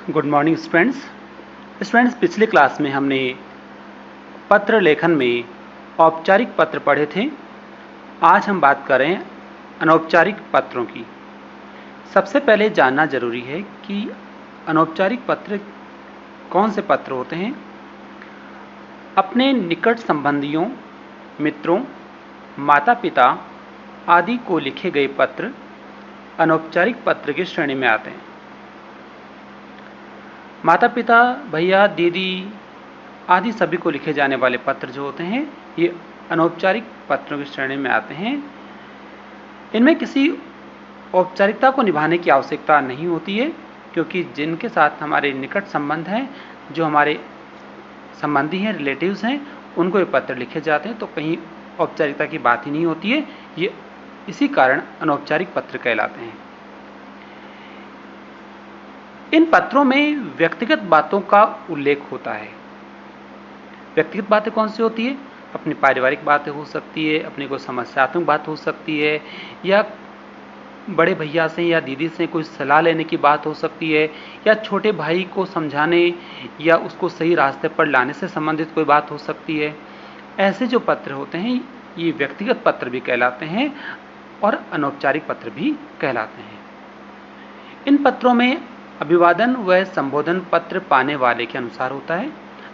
Good morning students. पिछले class में हमने पत्र लेखन में औपचारिक पत्र पढ़े थे। आज हम बात कर रहे हैं अनौपचारिक पत्रों की। सबसे पहले जानना जरूरी है कि अनौपचारिक पत्र कौन से पत्र होते हैं। अपने निकट संबंधियों, मित्रों, माता पिता आदि को लिखे गए पत्र अनौपचारिक पत्र की श्रेणी में आते हैं। माता पिता, भैया, दीदी आदि सभी को लिखे जाने वाले पत्र जो होते हैं ये अनौपचारिक पत्रों की श्रेणी में आते हैं। इनमें किसी औपचारिकता को निभाने की आवश्यकता नहीं होती है, क्योंकि जिनके साथ हमारे निकट संबंध हैं, जो हमारे संबंधी हैं, रिलेटिव्स हैं, उनको ये पत्र लिखे जाते हैं, तो कहीं औपचारिकता की बात ही नहीं होती है। ये इसी कारण अनौपचारिक पत्र कहलाते हैं। इन पत्रों में व्यक्तिगत बातों का उल्लेख होता है। व्यक्तिगत बातें कौन सी होती है? अपनी पारिवारिक बातें हो सकती है, अपनी कोई समस्यात्मक बात हो सकती है, या बड़े भैया से या दीदी से कोई सलाह लेने की बात हो सकती है, या छोटे भाई को समझाने या उसको सही रास्ते पर लाने से संबंधित कोई बात हो सकती है। ऐसे जो पत्र होते हैं ये व्यक्तिगत पत्र भी कहलाते हैं और अनौपचारिक पत्र भी कहलाते हैं। इन पत्रों में अभिवादन व संबोधन पत्र पाने वाले के अनुसार होता है।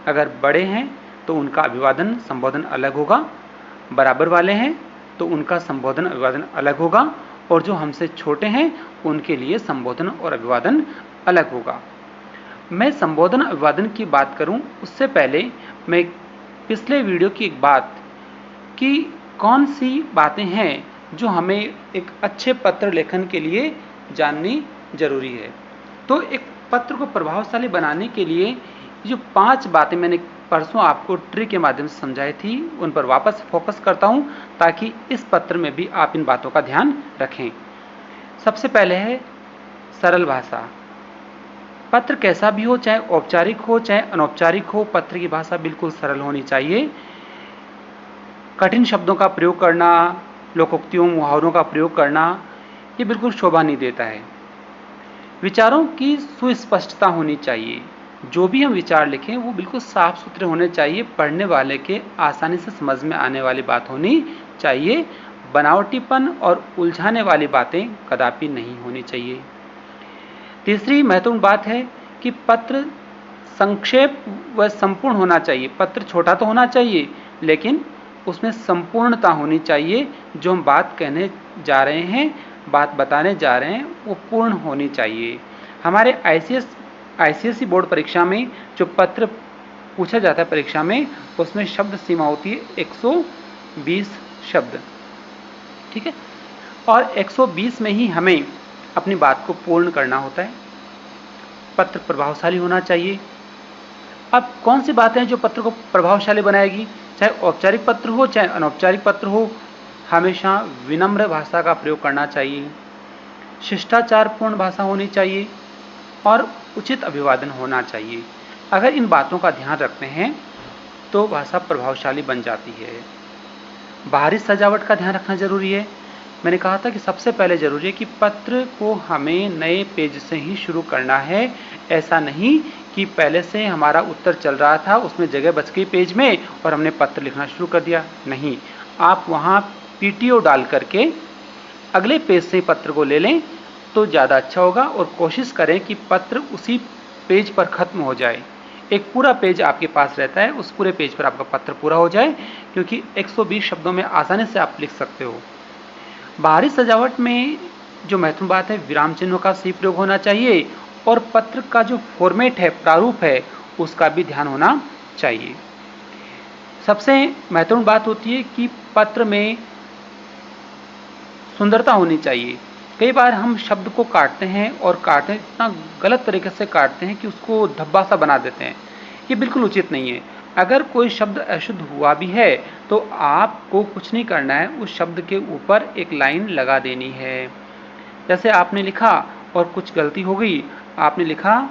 अगर बड़े हैं तो उनका अभिवादन संबोधन अलग होगा, बराबर वाले हैं तो उनका संबोधन अभिवादन अलग होगा, और जो हमसे छोटे हैं उनके लिए संबोधन और अभिवादन अलग होगा। मैं संबोधन अभिवादन की बात करूं उससे पहले मैं पिछले वीडियो की एक बात कि कौन सी बातें हैं जो हमें एक अच्छे पत्र लेखन के लिए जाननी जरूरी है। तो एक पत्र को प्रभावशाली बनाने के लिए जो 5 बातें मैंने परसों आपको ट्री के माध्यम से समझाई थी, उन पर वापस फोकस करता हूं ताकि इस पत्र में भी आप इन बातों का ध्यान रखें। सबसे पहले है सरल भाषा। पत्र कैसा भी हो, चाहे औपचारिक हो चाहे अनौपचारिक हो, पत्र की भाषा बिल्कुल सरल होनी चाहिए। कठिन शब्दों का प्रयोग करना, लोकोक्तियों, मुहावरों का प्रयोग करना ये बिल्कुल शोभा नहीं देता है। विचारों की सुस्पष्टता होनी चाहिए। जो भी हम विचार लिखें वो बिल्कुल साफ सुथरे होने चाहिए, पढ़ने वाले के आसानी से समझ में आने वाली बात होनी चाहिए। बनावटीपन और उलझाने वाली बातें कदापि नहीं होनी चाहिए। तीसरी महत्वपूर्ण बात है कि पत्र संक्षेप व संपूर्ण होना चाहिए। पत्र छोटा तो होना चाहिए लेकिन उसमें संपूर्णता होनी चाहिए। जो हम बात कहने जा रहे हैं, बात बताने जा रहे हैं, वो पूर्ण होनी चाहिए। हमारे आईसीएसई बोर्ड परीक्षा में जो पत्र पूछा जाता है परीक्षा में, उसमें शब्द सीमा होती है 120 शब्द, ठीक है, और 120 में ही हमें अपनी बात को पूर्ण करना होता है। पत्र प्रभावशाली होना चाहिए। अब कौन सी बातें हैं जो पत्र को प्रभावशाली बनाएगी? चाहे औपचारिक पत्र हो चाहे अनौपचारिक पत्र हो, हमेशा विनम्र भाषा का प्रयोग करना चाहिए, शिष्टाचारपूर्ण भाषा होनी चाहिए और उचित अभिवादन होना चाहिए। अगर इन बातों का ध्यान रखते हैं तो भाषा प्रभावशाली बन जाती है। बाहरी सजावट का ध्यान रखना जरूरी है। मैंने कहा था कि सबसे पहले जरूरी है कि पत्र को हमें नए पेज से ही शुरू करना है। ऐसा नहीं कि पहले से हमारा उत्तर चल रहा था, उसमें जगह बच गई पेज में और हमने पत्र लिखना शुरू कर दिया। नहीं, आप वहाँ पीटीओ डाल करके अगले पेज से पत्र को ले लें तो ज़्यादा अच्छा होगा, और कोशिश करें कि पत्र उसी पेज पर ख़त्म हो जाए। एक पूरा पेज आपके पास रहता है, उस पूरे पेज पर आपका पत्र पूरा हो जाए, क्योंकि 120 शब्दों में आसानी से आप लिख सकते हो। बाहरी सजावट में जो महत्वपूर्ण बात है, विराम चिन्हों का सही प्रयोग होना चाहिए, और पत्र का जो फॉर्मेट है, प्रारूप है, उसका भी ध्यान होना चाहिए। सबसे महत्वपूर्ण बात होती है कि पत्र में सुंदरता होनी चाहिए। कई बार हम शब्द को काटते हैं और काटते इतना गलत तरीके से काटते हैं कि उसको धब्बा सा बना देते हैं। ये बिल्कुल उचित नहीं है। अगर कोई शब्द अशुद्ध हुआ भी है तो आपको कुछ नहीं करना है, उस शब्द के ऊपर एक लाइन लगा देनी है। जैसे आपने लिखा और कुछ गलती हो गई, आपने लिखा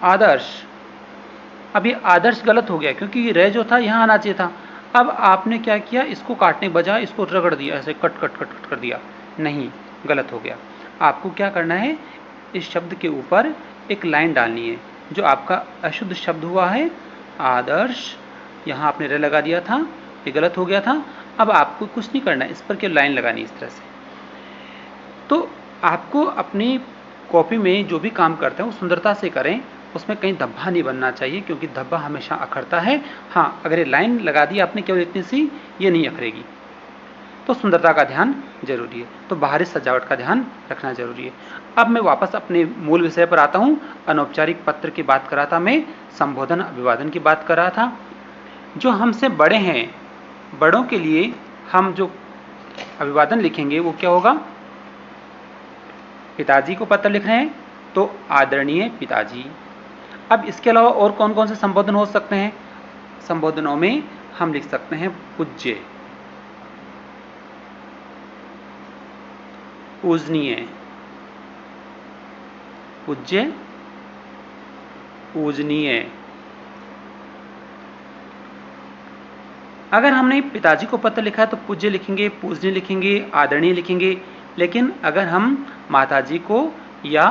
आदर्श, अब ये आदर्श गलत हो गया क्योंकि रे जो था यहाँ आना चाहिए था। अब आपने क्या किया, इसको काटने के बजाय इसको रगड़ दिया, ऐसे कट कर दिया। नहीं, गलत हो गया। आपको क्या करना है, इस शब्द के ऊपर एक लाइन डालनी है। जो आपका अशुद्ध शब्द हुआ है आदर्श, यहाँ आपने रे लगा दिया था, ये गलत हो गया था। अब आपको कुछ नहीं करना है, इस पर केवल लाइन लगानी इस तरह से। तो आपको अपनी कॉपी में जो भी काम करते हैं वो सुंदरता से करें, उसमें कहीं धब्बा नहीं बनना चाहिए, क्योंकि धब्बा हमेशा अखरता है। हाँ, अगर ये लाइन लगा दी आपने केवल इतनी सी, ये नहीं अखरेगी। तो सुंदरता का ध्यान जरूरी है, तो बाहरी सजावट का ध्यान रखना जरूरी है। अब मैं वापस अपने मूल विषय पर आता हूं। अनौपचारिक पत्र की बात कर रहा था मैं, संबोधन अभिवादन की बात कर रहा था। जो हमसे बड़े हैं, बड़ों के लिए हम जो अभिवादन लिखेंगे वो क्या होगा, पिताजी को पत्र लिख रहे हैं तो आदरणीय पिताजी। अब इसके अलावा और कौन कौन से संबोधन हो सकते हैं, संबोधनों में हम लिख सकते हैं पूज्य, पूजनीय, पूज्य, पूजनीय। अगर हमने पिताजी को पत्र लिखा है तो पूज्य लिखेंगे, पूजनीय लिखेंगे, आदरणीय लिखेंगे। लेकिन अगर हम माताजी को या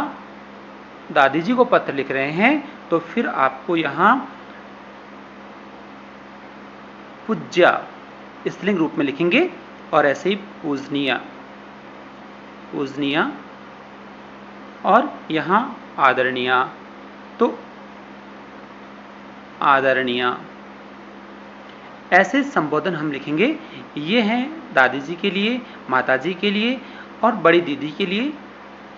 दादी जी को पत्र लिख रहे हैं तो फिर आपको यहां पूज्या स्त्रीलिंग रूप में लिखेंगे, और ऐसे ही पूजनीय, पूजनीय, और यहां आदरणीय, तो आदरणीय। ऐसे संबोधन हम लिखेंगे। ये हैं दादी जी के लिए, माताजी के लिए और बड़ी दीदी के लिए,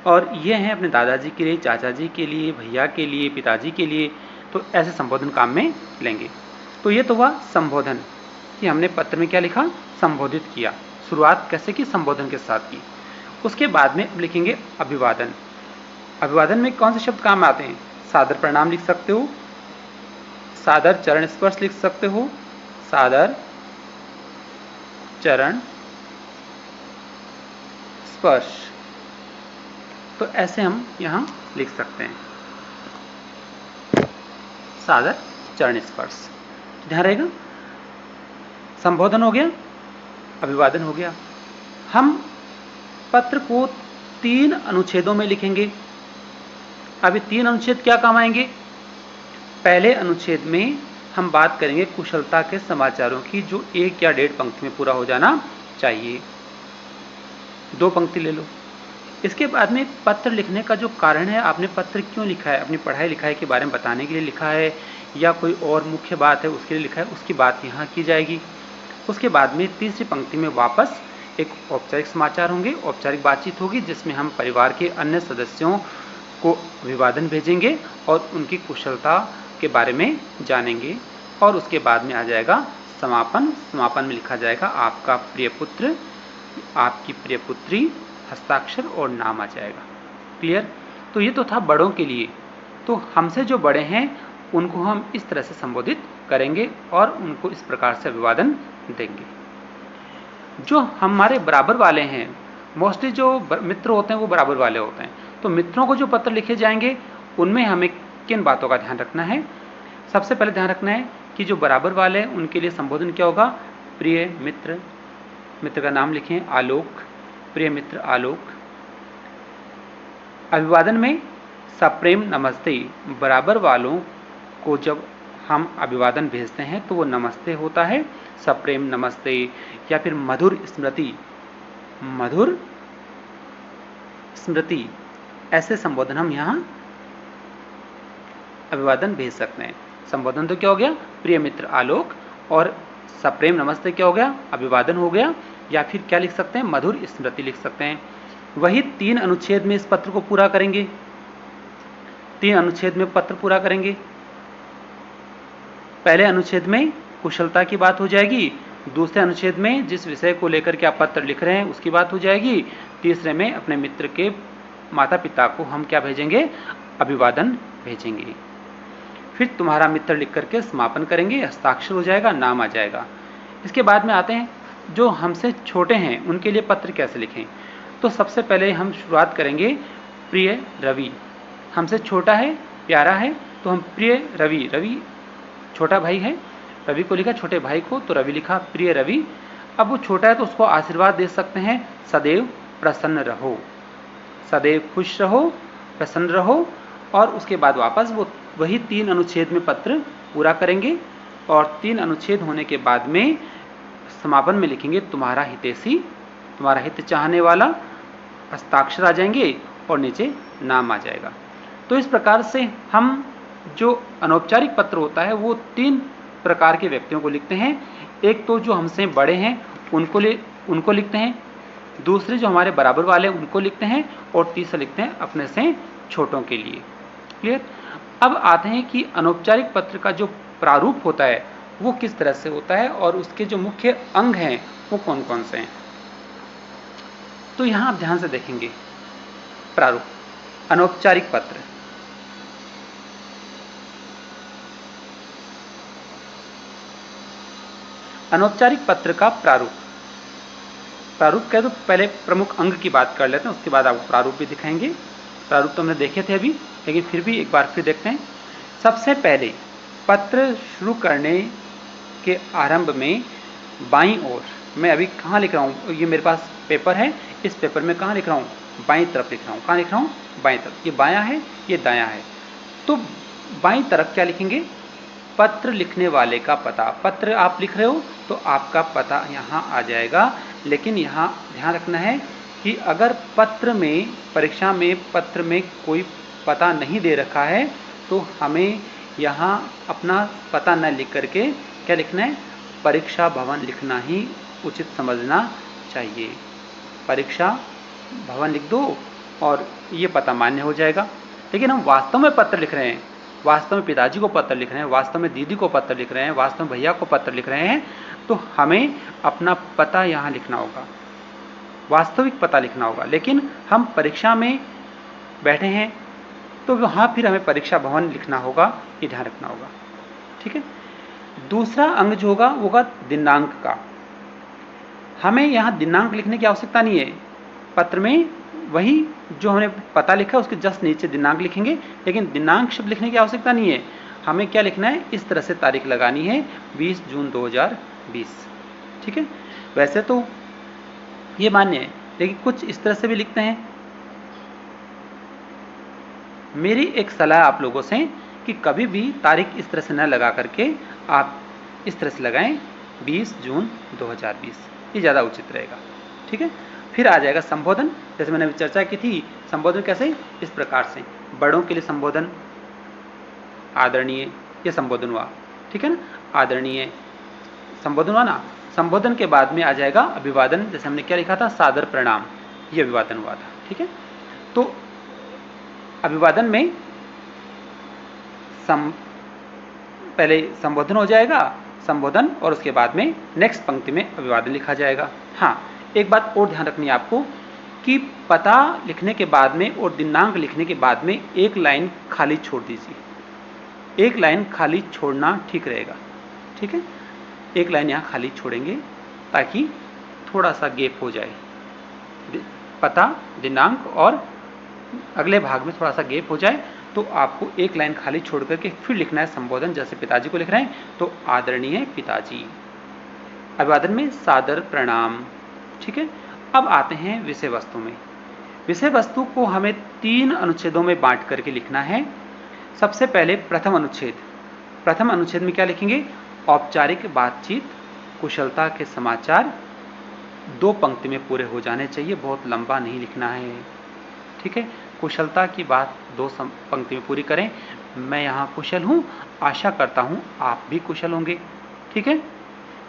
और ये हैं अपने दादाजी के लिए, चाचा जी के लिए, भैया के लिए, पिताजी के लिए। तो ऐसे संबोधन काम में लेंगे। तो ये तो हुआ संबोधन कि हमने पत्र में क्या लिखा, संबोधित किया। शुरुआत कैसे की, संबोधन के साथ की। उसके बाद में अब लिखेंगे अभिवादन। अभिवादन में कौन से शब्द काम आते हैं, सादर प्रणाम लिख सकते हो, सादर चरण स्पर्श लिख सकते हो, सादर चरण स्पर्श। तो ऐसे हम यहां लिख सकते हैं, सादर चरण स्पर्श। ध्यान रहेगा। संबोधन हो गया, अभिवादन हो गया। हम पत्र को 3 अनुच्छेदों में लिखेंगे। अब ये 3 अनुच्छेद क्या काम आएंगे। पहले अनुच्छेद में हम बात करेंगे कुशलता के समाचारों की, जो 1 या 1.5 पंक्ति में पूरा हो जाना चाहिए। 2 पंक्ति ले लो। इसके बाद में पत्र लिखने का जो कारण है, आपने पत्र क्यों लिखा है, अपनी पढ़ाई लिखाई के बारे में बताने के लिए लिखा है या कोई और मुख्य बात है उसके लिए लिखा है, उसकी बात यहाँ की जाएगी। उसके बाद में तीसरी पंक्ति में वापस एक औपचारिक समाचार होंगे, औपचारिक बातचीत होगी, जिसमें हम परिवार के अन्य सदस्यों को अभिवादन भेजेंगे और उनकी कुशलता के बारे में जानेंगे। और उसके बाद में आ जाएगा समापन। समापन में लिखा जाएगा आपका प्रिय पुत्र, आपकी प्रिय पुत्री, हस्ताक्षर और नाम आ जाएगा। क्लियर। तो ये तो था बड़ों के लिए। तो हमसे जो बड़े हैं उनको हम इस तरह से संबोधित करेंगे और उनको इस प्रकार से अभिवादन देंगे। जो हमारे बराबर वाले हैं, मोस्टली जो मित्र होते हैं वो बराबर वाले होते हैं, तो मित्रों को जो पत्र लिखे जाएंगे उनमें हमें किन बातों का ध्यान रखना है। सबसे पहले ध्यान रखना है कि जो बराबर वाले हैं उनके लिए संबोधन क्या होगा, प्रिय मित्र, मित्र का नाम लिखें आलोक, प्रिय मित्र आलोक। अभिवादन में सप्रेम नमस्ते, बराबर वालों को जब हम अभिवादन भेजते हैं तो वो नमस्ते होता है, सप्रेम नमस्ते। या फिर मधुर स्मृति, मधुर स्मृति, ऐसे संबोधन हम यहां अभिवादन भेज सकते हैं। संबोधन तो क्या हो गया, प्रिय मित्र आलोक, और सप्रेम नमस्ते क्या हो गया, अभिवादन हो गया। या फिर क्या लिख सकते हैं, मधुर स्मृति लिख सकते हैं। वही 3 अनुच्छेद में इस पत्र को पूरा करेंगे। 3 अनुच्छेद में पत्र पूरा करेंगे। पहले अनुच्छेद में कुशलता की बात हो जाएगी, दूसरे अनुच्छेद में जिस विषय को लेकर के आप पत्र लिख रहे हैं उसकी बात हो जाएगी, तीसरे में अपने मित्र के माता पिता को हम क्या भेजेंगे, अभिवादन भेजेंगे। फिर तुम्हारा मित्र लिख करके समापन करेंगे, हस्ताक्षर हो जाएगा, नाम आ जाएगा। इसके बाद में आते हैं जो हमसे छोटे हैं उनके लिए पत्र कैसे लिखें। तो सबसे पहले हम शुरुआत करेंगे प्रिय रवि। हमसे छोटा है, प्यारा है, तो हम प्रिय रवि, रवि छोटा भाई है, रवि को लिखा छोटे भाई को, तो रवि लिखा प्रिय रवि। अब वो छोटा है तो उसको आशीर्वाद दे सकते हैं, सदैव प्रसन्न रहो, सदैव खुश रहो, प्रसन्न रहो, और उसके बाद वापस वो वही 3 अनुच्छेद में पत्र पूरा करेंगे, और 3 अनुच्छेद होने के बाद में समापन में लिखेंगे तुम्हारा हितैषी, तुम्हारा हित चाहने वाला, हस्ताक्षर आ जाएंगे और नीचे नाम आ जाएगा। तो इस प्रकार से हम जो अनौपचारिक पत्र होता है वो 3 प्रकार के व्यक्तियों को लिखते हैं। एक तो जो हमसे बड़े हैं उनको लिखते हैं, दूसरे जो हमारे बराबर वाले उनको लिखते हैं, और तीसरा लिखते हैं अपने से छोटों के लिए। क्लियर? अब आते हैं कि अनौपचारिक पत्र का जो प्रारूप होता है वो किस तरह से होता है और उसके जो मुख्य अंग हैं वो कौन कौन से हैं। तो यहां आप ध्यान से देखेंगे प्रारूप। अनौपचारिक पत्र, अनौपचारिक पत्र का प्रारूप कह दो। पहले प्रमुख अंग की बात कर लेते हैं, उसके बाद आपको प्रारूप भी दिखाएंगे। प्रारूप तो हमने देखे थे अभी, लेकिन फिर भी एक बार फिर देखते हैं। सबसे पहले पत्र शुरू करने के आरंभ में बाईं ओर, मैं अभी कहाँ लिख रहा हूँ, ये मेरे पास पेपर है, इस पेपर में कहाँ लिख रहा हूँ, बाईं तरफ लिख रहा हूँ। कहाँ लिख रहा हूँ? बाईं तरफ। ये बायां है, ये दायां है। तो बाईं तरफ क्या लिखेंगे? पत्र लिखने वाले का पता। पत्र आप लिख रहे हो तो आपका पता यहाँ आ जाएगा, लेकिन यहाँ ध्यान रखना है कि अगर पत्र में, परीक्षा में पत्र में कोई पता नहीं दे रखा है तो हमें यहाँ अपना पता न लिख करके क्या लिखना है? परीक्षा भवन लिखना ही उचित समझना चाहिए। परीक्षा भवन लिख दो और ये पता मान्य हो जाएगा। लेकिन हम वास्तव में पत्र लिख रहे हैं, वास्तव में पिताजी को पत्र लिख रहे हैं, वास्तव में दीदी को पत्र लिख रहे हैं, वास्तव में भैया को पत्र लिख रहे हैं, तो हमें अपना पता यहाँ लिखना होगा, वास्तविक पता लिखना होगा। लेकिन हम परीक्षा में बैठे हैं तो वहाँ फिर हमें परीक्षा भवन लिखना होगा, ये ध्यान रखना होगा। ठीक है? दूसरा अंग जो होगा वो होगा दिनांक का। हमें यहाँ दिनांक लिखने की आवश्यकता नहीं है। पत्र में वही जो हमने पता लिखा उसके जस्ट नीचे दिनांक लिखेंगे, लेकिन दिनांक शब्द लिखने की आवश्यकता नहीं है। हमें क्या लिखना है? इस तरह से तारीख लगानी है, 20 जून 2020। ठीक है? वैसे तो ये मान्य है, लेकिन कुछ इस तरह से भी लिखते हैं। मेरी एक सलाह आप लोगों से कि कभी भी तारीख इस तरह से न लगा करके आप इस तरह से लगाएं, 20 जून 2020, ये ज़्यादा उचित रहेगा। ठीक है? फिर आ जाएगा संबोधन। जैसे मैंने अभी चर्चा की थी, संबोधन कैसे? इस प्रकार से बड़ों के लिए संबोधन आदरणीय, ये संबोधन हुआ। ठीक है ना? आदरणीय संबोधन हुआ ना। संबोधन के बाद में आ जाएगा अभिवादन। जैसे हमने क्या लिखा था? सादर प्रणाम, ये अभिवादन हुआ था। ठीक है? तो अभिवादन में पहले संबोधन हो जाएगा, संबोधन, और उसके बाद में नेक्स्ट पंक्ति में अभिवादन लिखा जाएगा। हाँ, एक बात और ध्यान रखनी है आपको कि पता लिखने के बाद में और दिनांक लिखने के बाद में एक लाइन खाली छोड़ दीजिए। एक लाइन खाली छोड़ना ठीक रहेगा। ठीक है? एक लाइन यहाँ खाली छोड़ेंगे ताकि थोड़ा सा गैप हो जाए। पता, दिनांक और अगले भाग में थोड़ा सा गैप हो जाए, तो आपको एक लाइन खाली छोड़ करके फिर लिखना है संबोधन। जैसे पिताजी को लिख रहे हैं तो आदरणीय पिताजी। अभिवादन में सादर प्रणाम। ठीक है? अब आते हैं विषय वस्तु में। विषय वस्तु को हमें 3 अनुच्छेदों में बांट करके लिखना है। सबसे पहले प्रथम अनुच्छेद। प्रथम अनुच्छेद में क्या लिखेंगे? औपचारिक बातचीत, कुशलता के समाचार। 2 पंक्ति में पूरे हो जाने चाहिए, बहुत लंबा नहीं लिखना है। ठीक है? कुशलता की बात 2 पंक्ति में पूरी करें। मैं यहाँ कुशल हूँ, आशा करता हूँ आप भी कुशल होंगे। ठीक है?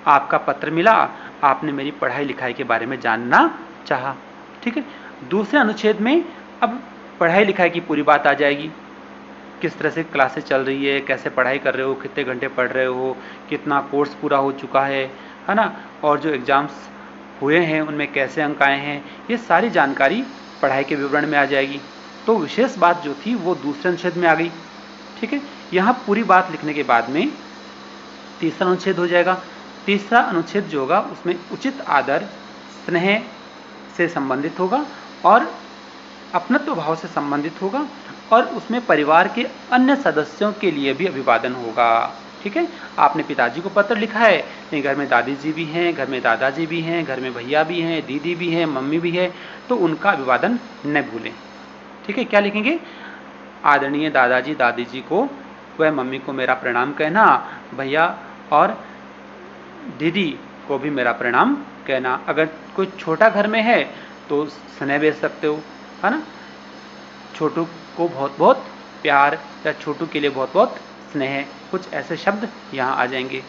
आपका पत्र मिला, आपने मेरी पढ़ाई लिखाई के बारे में जानना चाहा। ठीक है? दूसरे अनुच्छेद में अब पढ़ाई लिखाई की पूरी बात आ जाएगी। किस तरह से क्लासेस चल रही है, कैसे पढ़ाई कर रहे हो, कितने घंटे पढ़ रहे हो, कितना कोर्स पूरा हो चुका है ना, और जो एग्ज़ाम्स हुए हैं उनमें कैसे अंक आए हैं, ये सारी जानकारी पढ़ाई के विवरण में आ जाएगी। तो विशेष बात जो थी वो दूसरे अनुच्छेद में आ गई। ठीक है? यहाँ पूरी बात लिखने के बाद में तीसरा अनुच्छेद हो जाएगा। तीसरा अनुच्छेद जो होगा उसमें उचित आदर, स्नेह से संबंधित होगा और अपनत्व भाव से संबंधित होगा, और उसमें परिवार के अन्य सदस्यों के लिए भी अभिवादन होगा। ठीक है, आपने पिताजी को पत्र लिखा है, नहीं घर में दादी जी भी हैं, घर में दादाजी भी हैं, घर में भैया भी हैं, दीदी भी हैं, मम्मी भी है, तो उनका अभिवादन न भूलें। ठीक है, क्या लिखेंगे? आदरणीय दादाजी दादी जी को व मम्मी को मेरा प्रणाम कहना, भैया और दीदी को भी मेरा प्रणाम कहना। अगर कोई छोटा घर में है तो स्नेह भेज सकते हो, है ना, छोटू को बहुत बहुत प्यार या छोटू के लिए बहुत बहुत स्नेह, कुछ ऐसे शब्द यहाँ आ जाएंगे।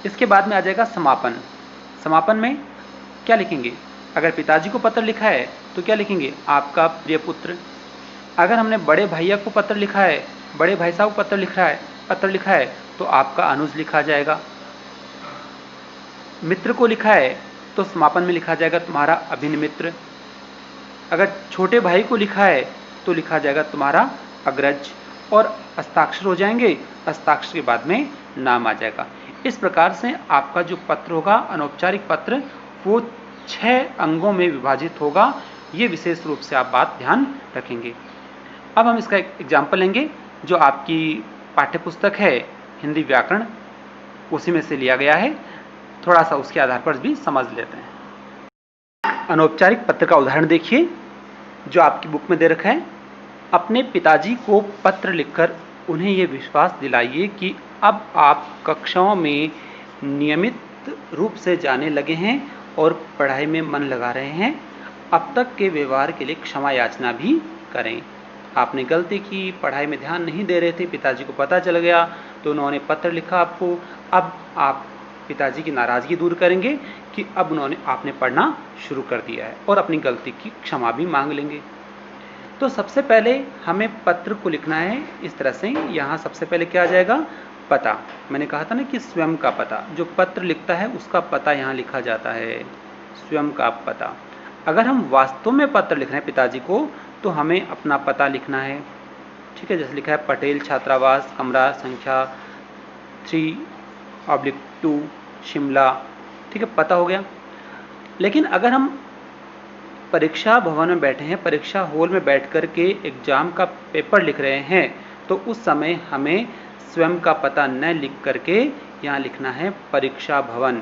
इसके बाद में आ जाएगा समापन। समापन में क्या लिखेंगे? अगर पिताजी को पत्र लिखा है तो क्या लिखेंगे? आपका प्रिय पुत्र। अगर हमने बड़े भैया को पत्र लिखा है, बड़े भाई साहब को पत्र लिखा है तो आपका अनुज लिखा जाएगा। मित्र को लिखा है तो समापन में लिखा जाएगा तुम्हारा अभिन्न मित्र। अगर छोटे भाई को लिखा है तो लिखा जाएगा तुम्हारा अग्रज, और हस्ताक्षर हो जाएंगे, हस्ताक्षर के बाद में नाम आ जाएगा। इस प्रकार से आपका जो पत्र होगा, अनौपचारिक पत्र, वो 6 अंगों में विभाजित होगा। ये विशेष रूप से आप बात ध्यान रखेंगे। अब हम इसका एक एग्जाम्पल लेंगे जो आपकी पाठ्यपुस्तक है हिंदी व्याकरण, उसी में से लिया गया है। थोड़ा सा उसके आधार पर भी समझ लेते हैं। अनौपचारिक पत्र का उदाहरण देखिए जो आपकी बुक में दे रखा है। अपने पिताजी को पत्र लिखकर उन्हें यह विश्वास दिलाइए कि अब आप कक्षाओं में नियमित रूप से जाने लगे हैं और पढ़ाई में मन लगा रहे हैं। अब तक के व्यवहार के लिए क्षमा याचना भी करें। आपने गलती की, पढ़ाई में ध्यान नहीं दे रहे थे, पिताजी को पता चल गया तो उन्होंने पत्र लिखा आपको। अब आप पिताजी की नाराज़गी दूर करेंगे कि अब आपने पढ़ना शुरू कर दिया है और अपनी गलती की क्षमा भी मांग लेंगे। तो सबसे पहले हमें पत्र को लिखना है इस तरह से। यहाँ सबसे पहले क्या आ जाएगा? पता। मैंने कहा था ना कि स्वयं का पता, जो पत्र लिखता है उसका पता यहाँ लिखा जाता है, स्वयं का पता। अगर हम वास्तव में पत्र लिख रहे हैं पिताजी को तो हमें अपना पता लिखना है। ठीक है, जैसे लिखा है पटेल छात्रावास, कमरा संख्या 3/2 शिमला। ठीक है, पता हो गया। लेकिन अगर हम परीक्षा भवन में बैठे हैं, परीक्षा हॉल में बैठ कर के एग्जाम का पेपर लिख रहे हैं तो उस समय हमें स्वयं का पता न लिख करके यहाँ लिखना है परीक्षा भवन।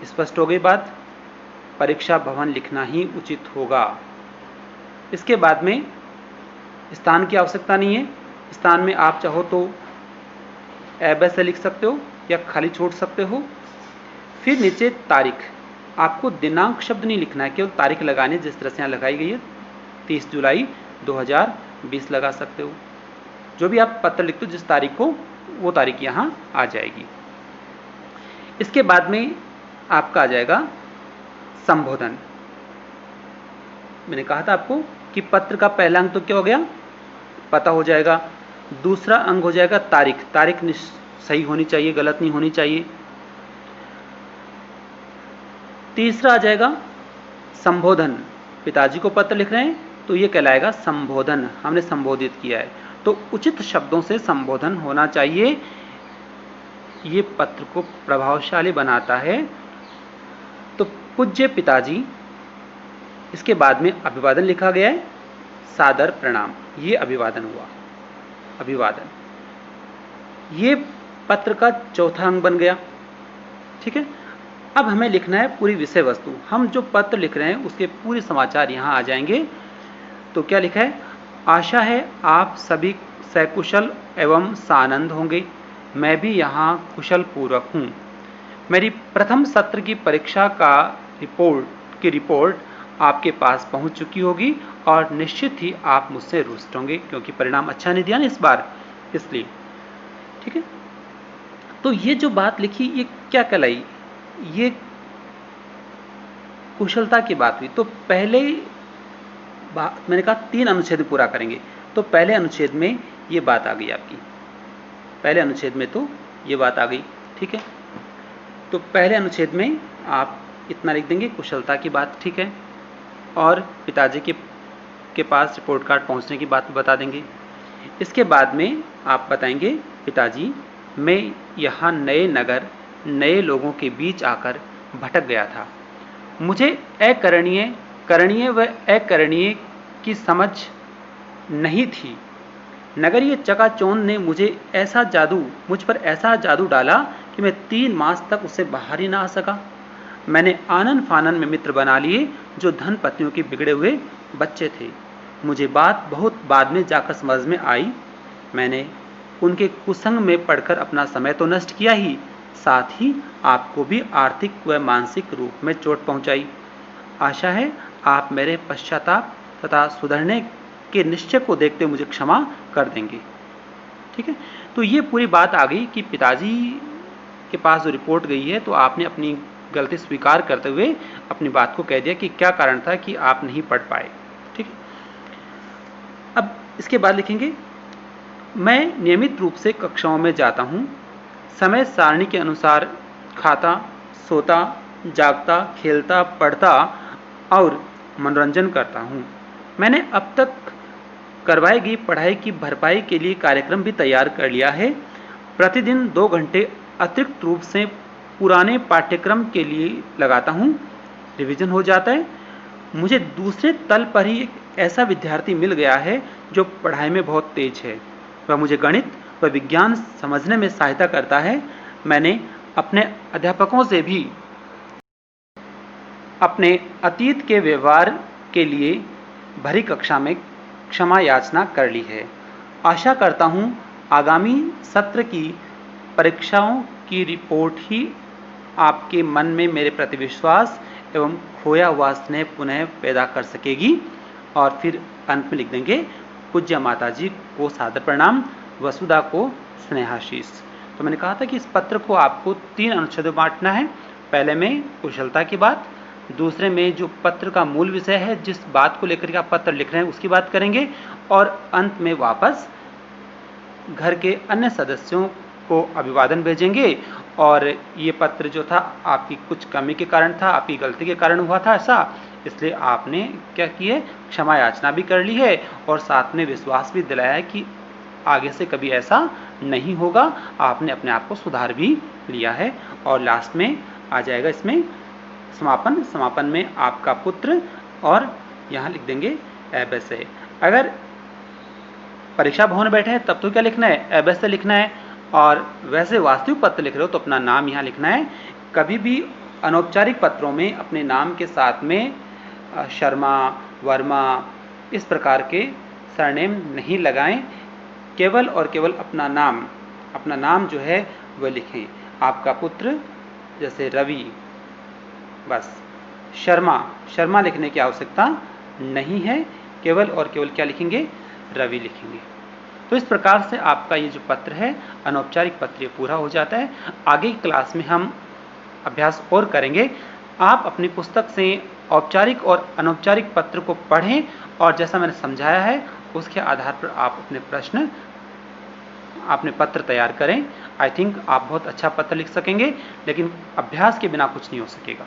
स्पष्ट हो गई बात? परीक्षा भवन लिखना ही उचित होगा। इसके बाद में स्थान की आवश्यकता नहीं है। स्थान में आप चाहो तो एब से लिख सकते हो या खाली छोड़ सकते हो। फिर नीचे तारीख, आपको दिनांक शब्द नहीं लिखना है, केवल तारीख लगानी, जिस तरह से यहाँ लगाई गई है 30 जुलाई 2020 लगा सकते हो। जो भी आप पत्र लिखते हो जिस तारीख को, वो तारीख यहाँ आ जाएगी। इसके बाद में आपका आ जाएगा संबोधन। मैंने कहा था आपको कि पत्र का पहला अंक तो क्या हो गया? पता हो जाएगा। दूसरा अंक हो जाएगा तारीख। तारीख सही होनी चाहिए, गलत नहीं होनी चाहिए। तीसरा आ जाएगा संबोधन। पिताजी को पत्र लिख रहे हैं तो ये कहलाएगा संबोधन, हमने संबोधित किया है, तो उचित शब्दों से संबोधन होना चाहिए। ये पत्र को प्रभावशाली बनाता है। तो पूज्य पिताजी, इसके बाद में अभिवादन लिखा गया है, सादर प्रणाम, ये अभिवादन हुआ। अभिवादन ये पत्र का चौथा अंग बन गया। ठीक है, अब हमें लिखना है पूरी विषय वस्तु। हम जो पत्र लिख रहे हैं उसके पूरे समाचार यहाँ आ जाएंगे। तो क्या लिखा है? आशा है आप सभी सकुशल एवं सानंद होंगे। मैं भी यहाँ कुशल पूर्वक हूँ। मेरी प्रथम सत्र की परीक्षा का रिपोर्ट आपके पास पहुँच चुकी होगी और निश्चित ही आप मुझसे रुष्ट होंगे क्योंकि परिणाम अच्छा नहीं दिया ना इस बार, इसलिए। ठीक है, तो ये जो बात लिखी ये क्या कहलाई? ये कुशलता की बात हुई। तो पहले बात मैंने कहा 3 अनुच्छेद पूरा करेंगे, तो पहले अनुच्छेद में ये बात आ गई आपकी। पहले अनुच्छेद में तो ये बात आ गई। ठीक है, तो पहले अनुच्छेद में आप इतना लिख देंगे, कुशलता की बात। ठीक है, और पिताजी के पास रिपोर्ट कार्ड पहुंचने की बात बता देंगे। इसके बाद में आप बताएंगे, पिताजी मैं यहाँ नए नगर, नए लोगों के बीच आकर भटक गया था। मुझे करणीय व अकरणीय की समझ नहीं थी। नगरीय चकाचौंध ने मुझ पर ऐसा जादू डाला कि मैं 3 मास तक उससे बाहर ही ना आ सका। मैंने आनन फानन में मित्र बना लिए जो धन पत्नियों के बिगड़े हुए बच्चे थे। मुझे बात बहुत बाद में जाकर समझ में आई। मैंने उनके कुसंग में पड़कर अपना समय तो नष्ट किया ही, साथ ही आपको भी आर्थिक व मानसिक रूप में चोट पहुंचाई। आशा है आप मेरे पश्चाताप तथा सुधरने के निश्चय को देखते मुझे क्षमा कर देंगे। ठीक है, तो ये पूरी बात आ गई कि पिताजी के पास जो रिपोर्ट गई है, तो आपने अपनी गलती स्वीकार करते हुए अपनी बात को कह दिया कि क्या कारण था कि आप नहीं पढ़ पाए। ठीक है, अब इसके बाद लिखेंगे, मैं नियमित रूप से कक्षाओं में जाता हूँ, समय सारणी के अनुसार खाता, सोता, जागता, खेलता, पढ़ता और मनोरंजन करता हूँ। मैंने अब तक करवाई गई पढ़ाई की भरपाई के लिए कार्यक्रम भी तैयार कर लिया है। प्रतिदिन 2 घंटे अतिरिक्त रूप से पुराने पाठ्यक्रम के लिए लगाता हूँ, रिवीजन हो जाता है। मुझे दूसरे तल पर ही एक ऐसा विद्यार्थी मिल गया है जो पढ़ाई में बहुत तेज है। वह मुझे गणित व विज्ञान समझने में सहायता करता है। मैंने अपने अध्यापकों से भी अपने अतीत के व्यवहार के लिए भरी कक्षा में क्षमा याचना कर ली है। आशा करता हूँ आगामी सत्र की परीक्षाओं की रिपोर्ट ही आपके मन में मेरे प्रति विश्वास एवं खोया हुआ स्नेह पुनः पैदा कर सकेगी। और फिर अंत में लिख देंगे, पूज्य माताजी को सादर प्रणाम, वसुधा को स्नेहाशीष। तो मैंने कहा था कि इस पत्र को आपको 3 अनुच्छेदों में बांटना है। पहले में कुशलता की बात, दूसरे में जो पत्र का मूल विषय है, जिस बात को लेकर के आप पत्र लिख रहे हैं उसकी बात करेंगे, और अंत में वापस घर के अन्य सदस्यों को अभिवादन भेजेंगे। और ये पत्र जो था आपकी कुछ कमी के कारण था, आपकी गलती के कारण हुआ था ऐसा, इसलिए आपने क्या किए, क्षमा याचना भी कर ली है और साथ में विश्वास भी दिलाया है कि आगे से कभी ऐसा नहीं होगा। आपने अपने आप को सुधार भी लिया है। और लास्ट में आ जाएगा इसमें समापन में आपका पुत्र, और यहाँ लिख देंगे एबेस है। अगर परीक्षा भवन बैठे हैं तब तो क्या लिखना है, एबेस से लिखना है। और वैसे वास्तविक पत्र लिख रहे हो तो अपना नाम यहाँ लिखना है। कभी भी अनौपचारिक पत्रों में अपने नाम के साथ में शर्मा, वर्मा इस प्रकार के सरनेम नहीं लगाएं। केवल और केवल अपना नाम जो है वह लिखें। आपका पुत्र जैसे रवि, बस शर्मा लिखने की आवश्यकता नहीं है, केवल और केवल क्या लिखेंगे, रवि लिखेंगे। तो इस प्रकार से आपका ये जो पत्र है, अनौपचारिक पत्र पूरा हो जाता है। आगे की क्लास में हम अभ्यास और करेंगे। आप अपनी पुस्तक से औपचारिक और अनौपचारिक पत्र को पढ़ें और जैसा मैंने समझाया है उसके आधार पर आप अपने पत्र तैयार करें। आई थिंक आप बहुत अच्छा पत्र लिख सकेंगे, लेकिन अभ्यास के बिना कुछ नहीं हो सकेगा।